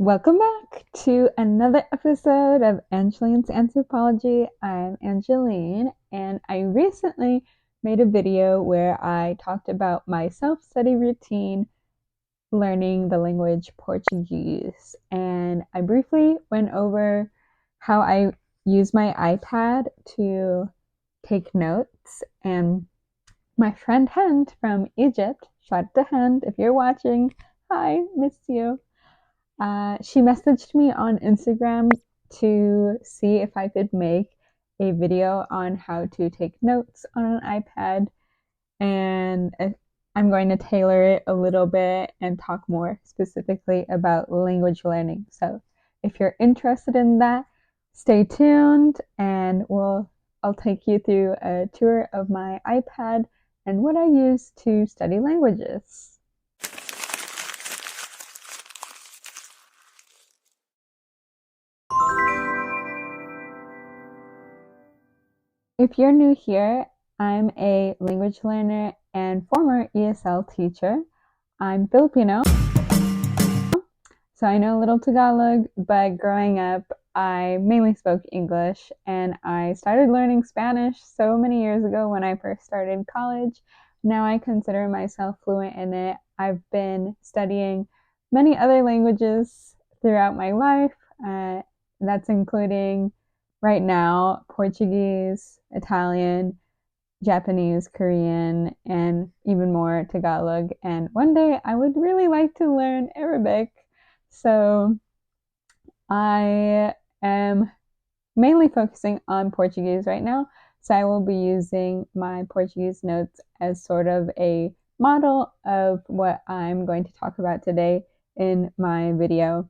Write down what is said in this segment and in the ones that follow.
Welcome back to another episode of Angeline's Anthropology. I'm Angeline, and I recently made a video where I talked about my self study routine learning the language Portuguese. And I briefly went over how I use my iPad to take notes. And my friend Hend from Egypt, shout out to Hend if you're watching, hi, miss you. She messaged me on Instagram to see if I could make a video on how to take notes on an iPad, and I'm going to tailor it a little bit and talk more specifically about language learning. So, if you're interested in that, stay tuned and I'll take you through a tour of my iPad and what I use to study languages. If you're new here, I'm a language learner and former ESL teacher. I'm Filipino, so I know a little Tagalog, but growing up, I mainly spoke English and I started learning Spanish so many years ago when I first started college. Now I consider myself fluent in it. I've been studying many other languages throughout my life. That's including right now Portuguese, Italian, Japanese, Korean, and even more Tagalog. And one day I would really like to learn Arabic. So I am mainly focusing on Portuguese right now. So I will be using my Portuguese notes as sort of a model of what I'm going to talk about today in my video.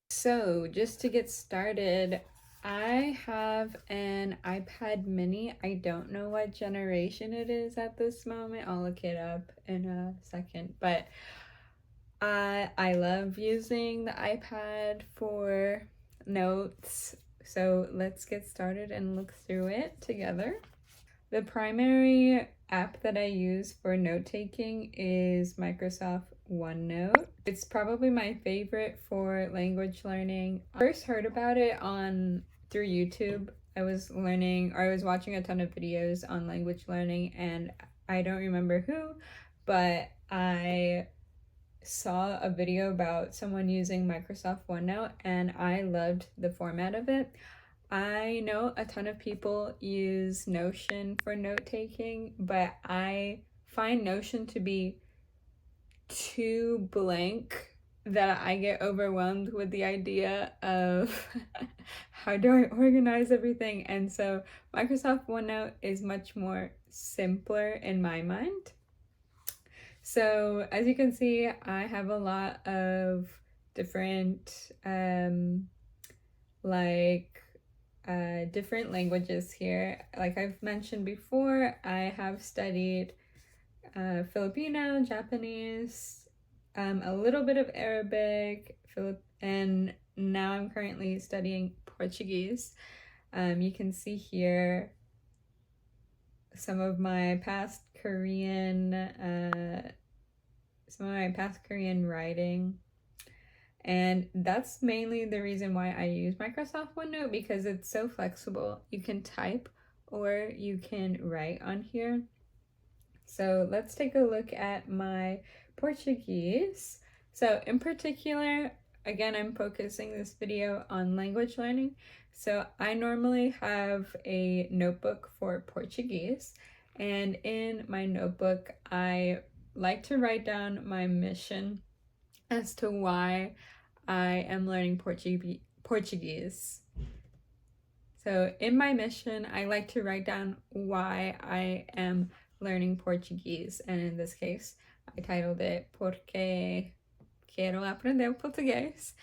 So, just to get started, I have an iPad mini. I don't know what generation it is at this moment. I'll look it up in a second. But I love using the iPad for notes. So, let's get started and look through it together. The primary app that I use for note taking is Microsoft OneNote. It's probably my favorite for language learning. I first heard about it on through YouTube. I was watching a ton of videos on language learning, and I don't remember who, but I saw a video about someone using Microsoft OneNote and I loved the format of it. I know a ton of people use Notion for note taking, but I find Notion to be too blank that I get overwhelmed with the idea of how do I organize everything. And so Microsoft OneNote is much more simpler in my mind. So as you can see, I have a lot of different different languages here. Like I've mentioned before, I have studied Filipino, Japanese, a little bit of Arabic, and now I'm currently studying Portuguese. You can see here some of my past Korean writing. And that's mainly the reason why I use Microsoft OneNote, because it's so flexible. You can type or you can write on here. So let's take a look at my Portuguese. So in particular, again, I'm focusing this video on language learning. So I normally have a notebook for Portuguese, and in my notebook, I like to write down my mission as to why I am learning Portuguese. So in my mission, I like to write down why I am learning Portuguese. And in this case, I titled it Porque Quiero Aprender Portugués.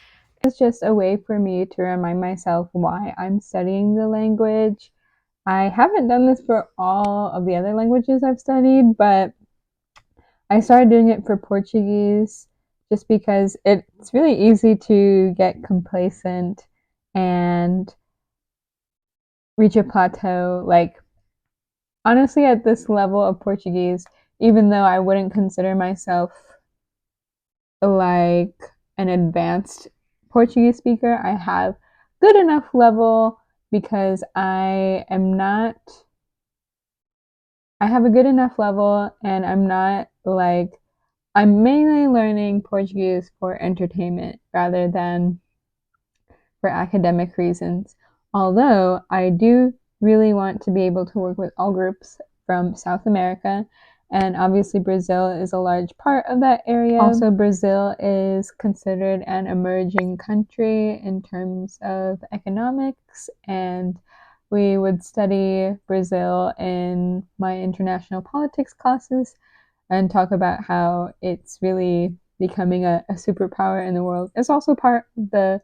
It's just a way for me to remind myself why I'm studying the language. I haven't done this for all of the other languages I've studied, but I started doing it for Portuguese just because it's really easy to get complacent and reach a plateau. Like, honestly, at this level of Portuguese, even though I wouldn't consider myself like an advanced Portuguese speaker. I have good enough level because I have a good enough level and I'm not like, I'm mainly learning Portuguese for entertainment rather than for academic reasons. Although I do really want to be able to work with all groups from South America, and obviously Brazil is a large part of that area. Also, Brazil is considered an emerging country in terms of economics, and we would study Brazil in my international politics classes and talk about how it's really becoming a superpower in the world. It's also part of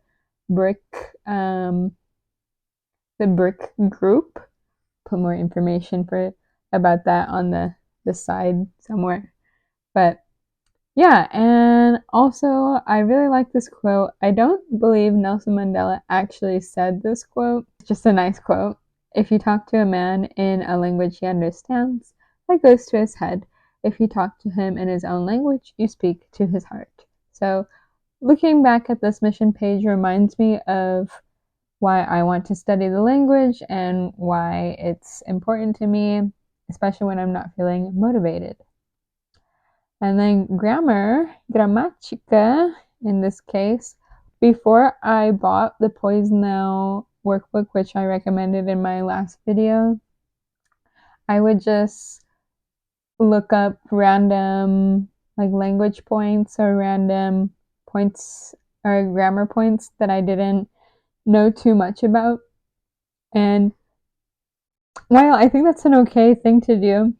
BRIC, the BRIC group. Put more information about that on the side somewhere. But yeah, and also I really like this quote. I don't believe Nelson Mandela actually said this quote. It's just a nice quote. If you talk to a man in a language he understands, that goes to his head. If you talk to him in his own language, you speak to his heart. So looking back at this mission page reminds me of why I want to study the language and why it's important to me, especially when I'm not feeling motivated. And then grammar, grammatica in this case, before I bought the Poise Now workbook, which I recommended in my last video, I would just look up random like language points or random points or grammar points that I didn't know too much about. And while I think that's an okay thing to do,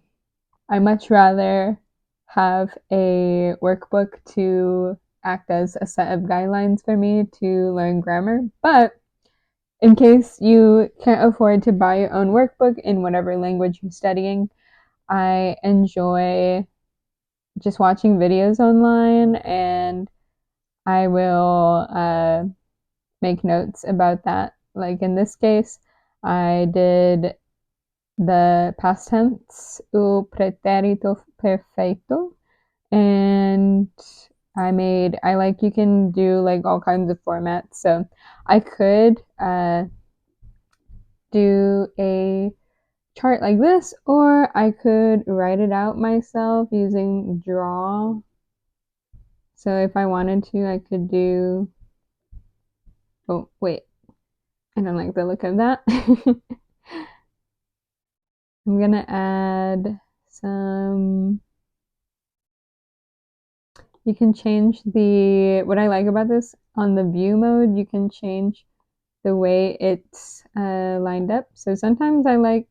I much rather have a workbook to act as a set of guidelines for me to learn grammar. But in case you can't afford to buy your own workbook in whatever language you're studying, I enjoy just watching videos online, and I will make notes about that. Like in this case, I did the past tense, o pretérito perfeito, and I like, you can do like all kinds of formats. So I could do a chart like this, or I could write it out myself using draw. So if I wanted to, I could do, oh wait, I don't like the look of that. I'm gonna add some, you can change what I like about this, on the view mode, you can change the way it's lined up. So sometimes I like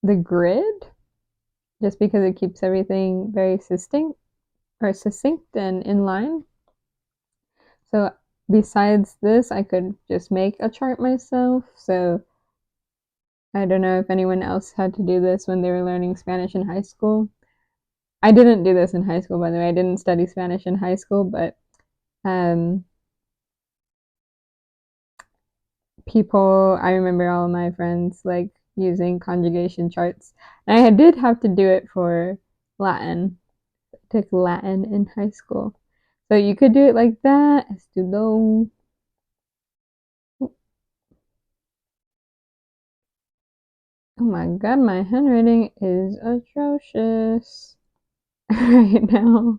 the grid just because it keeps everything very succinct and in line. So besides this, I could just make a chart myself. So I don't know if anyone else had to do this when they were learning Spanish in high school. I didn't do this in high school, by the way. I didn't study Spanish in high school, but I remember all of my friends like using conjugation charts. And I did have to do it for Latin. I took Latin in high school. So you could do it like that. Estudo. Oh my god, my handwriting is atrocious right now.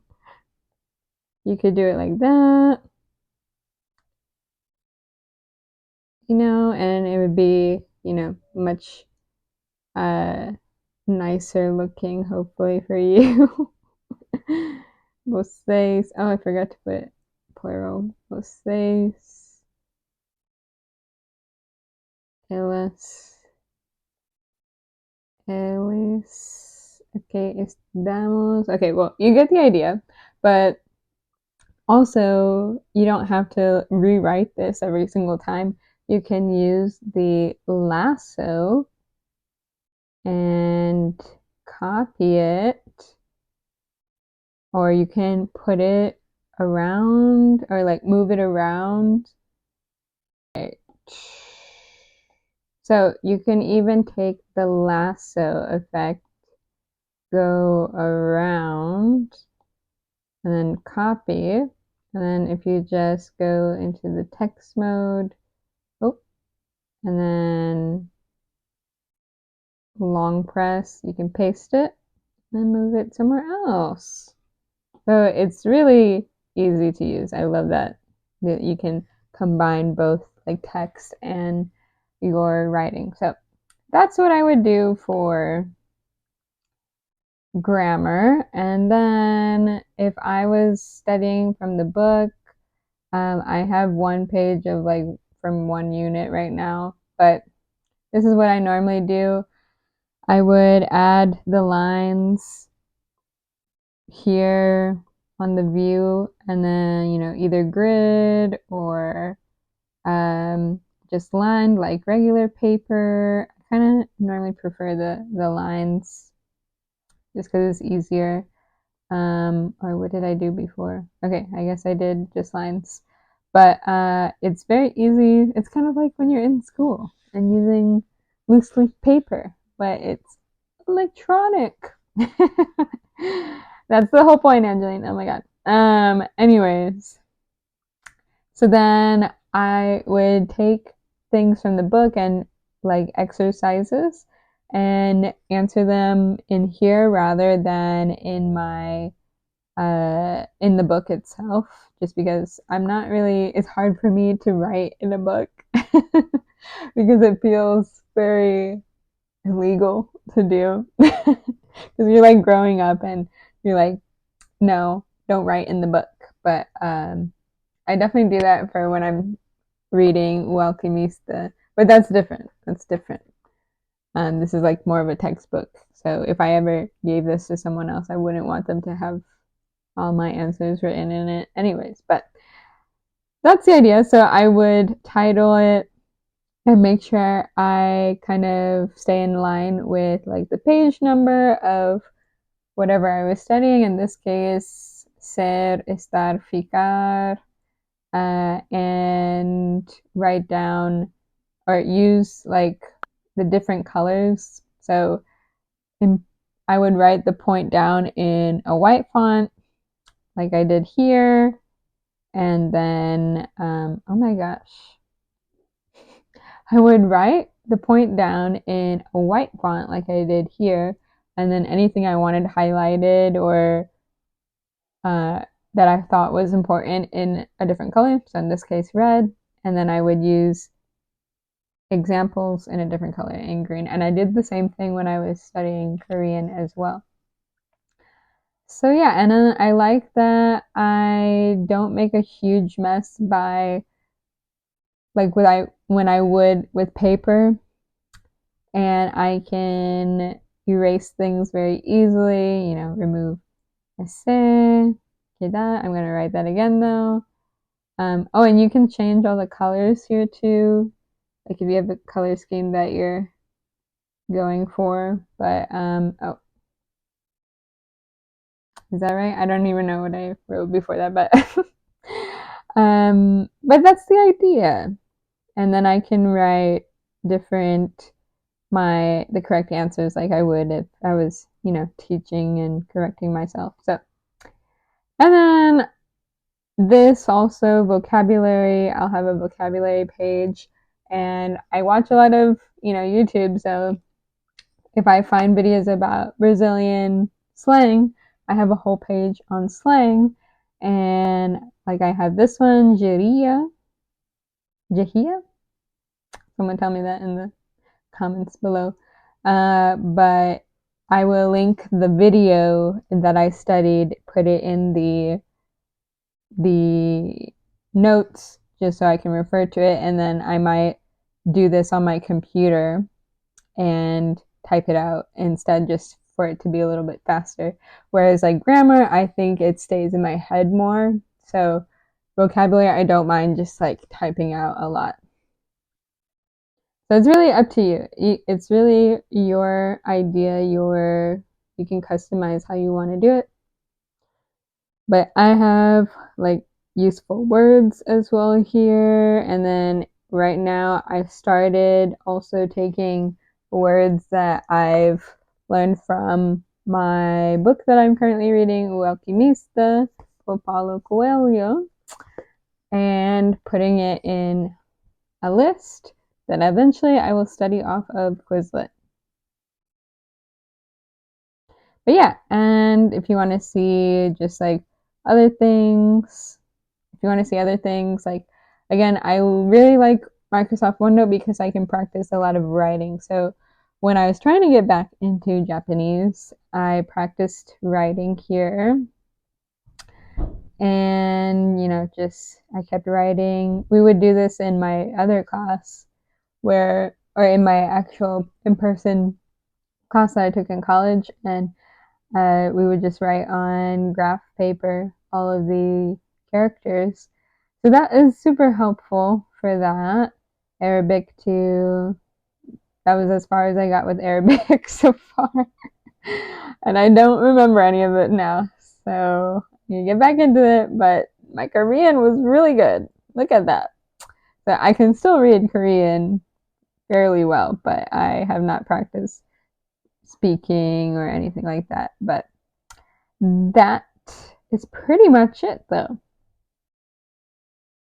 You could do it like that, and it would be, much nicer looking, hopefully, for you. Vocês. Oh, I forgot to put plural. Vocês. Elas. Eles. Okay, estamos. Okay, well, you get the idea. But also, you don't have to rewrite this every single time. You can use the lasso and copy it, or you can put it around or like move it around. Okay. So you can even take the lasso effect, go around, and then copy, And then if you just go into the text mode, oh, and then long press, you can paste it and move it somewhere else. So it's really easy to use. I love that you can combine both like text and your writing. So that's what I would do for grammar. And then if I was studying from the book, I have one page of like from one unit right now, but this is what I normally do. I would add the lines here on the view and then, either grid or just lined like regular paper. I kind of normally prefer the lines just because it's easier. Or what did I do before? Okay, I guess I did just lines. But it's very easy. It's kind of like when you're in school and using loose leaf paper, but it's electronic. That's the whole point, Angeline. Oh my god. Anyways, so then I would take things from the book and like exercises and answer them in here rather than in the book itself, just because it's hard for me to write in a book because it feels very illegal to do. Because you're like growing up and you're like, no, don't write in the book. But I definitely do that for when I'm reading Alquimista. But that's different. That's different. This is like more of a textbook. So if I ever gave this to someone else, I wouldn't want them to have all my answers written in it anyways, but that's the idea. So I would title it and make sure I kind of stay in line with like the page number of whatever I was studying. In this case, ser, estar, ficar, and write down or use like the different colors. So I would write the point down in a white font like I did here. And then, oh my gosh, I would write the point down in a white font like I did here. And then anything I wanted highlighted or that I thought was important in a different color. So in this case, red. And then I would use examples in a different color in green. And I did the same thing when I was studying Korean as well. So yeah, and then I like that I don't make a huge mess by like when I would with paper, and I can erase things very easily, remove ese, queda. I'm gonna write that again though. Oh, and you can change all the colors here too, like if you have a color scheme that you're going for. But oh, is that right? I don't even know what I wrote before that, but but that's the idea. And then I can write different the correct answers like I would if I was, teaching and correcting myself. So, and then this also vocabulary, I'll have a vocabulary page, and I watch a lot of, YouTube. So if I find videos about Brazilian slang, I have a whole page on slang. And like I have this one, Jiria. Jahia? Someone tell me that in the comments below. But I will link the video that I studied, put it in the notes just so I can refer to it, and then I might do this on my computer and type it out instead, just for it to be a little bit faster. Whereas like grammar, I think it stays in my head more. So vocabulary, I don't mind just like typing out a lot. So it's really up to you. It's really your idea, you can customize how you want to do it. But I have like useful words as well here. And then right now I've started also taking words that I've learned from my book that I'm currently reading, O Alquimista, by Paulo Coelho. and putting it in a list that eventually I will study off of Quizlet. But yeah, and if you want to see just like other things, if you want to see other things, like again, I really like Microsoft OneNote because I can practice a lot of writing. So when I was trying to get back into Japanese, I practiced writing here. And, just I kept writing. We would do this in my other class or in my actual in person class that I took in college. And we would just write on graph paper all of the characters. So that is super helpful for that. Arabic too. That was as far as I got with Arabic so far. And I don't remember any of it now. So you get back into it, but my Korean was really good. Look at that. So I can still read Korean fairly well, but I have not practiced speaking or anything like that. But that is pretty much it, though.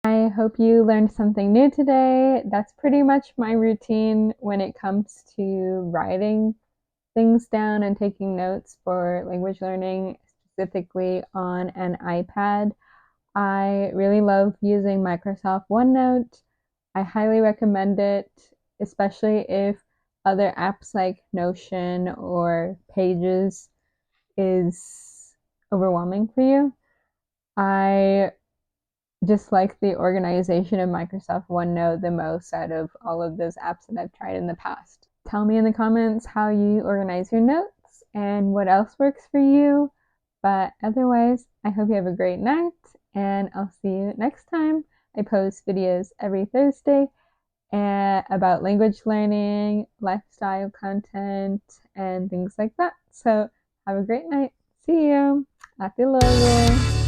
I hope you learned something new today. That's pretty much my routine when it comes to writing things down and taking notes for language learning, specifically on an iPad. I really love using Microsoft OneNote. I highly recommend it, especially if other apps like Notion or Pages is overwhelming for you. I just like the organization of Microsoft OneNote the most out of all of those apps that I've tried in the past. Tell me in the comments how you organize your notes and what else works for you. But otherwise, I hope you have a great night, and I'll see you next time. I post videos every Thursday about language learning, lifestyle content, and things like that. So have a great night. See you. Ate logo.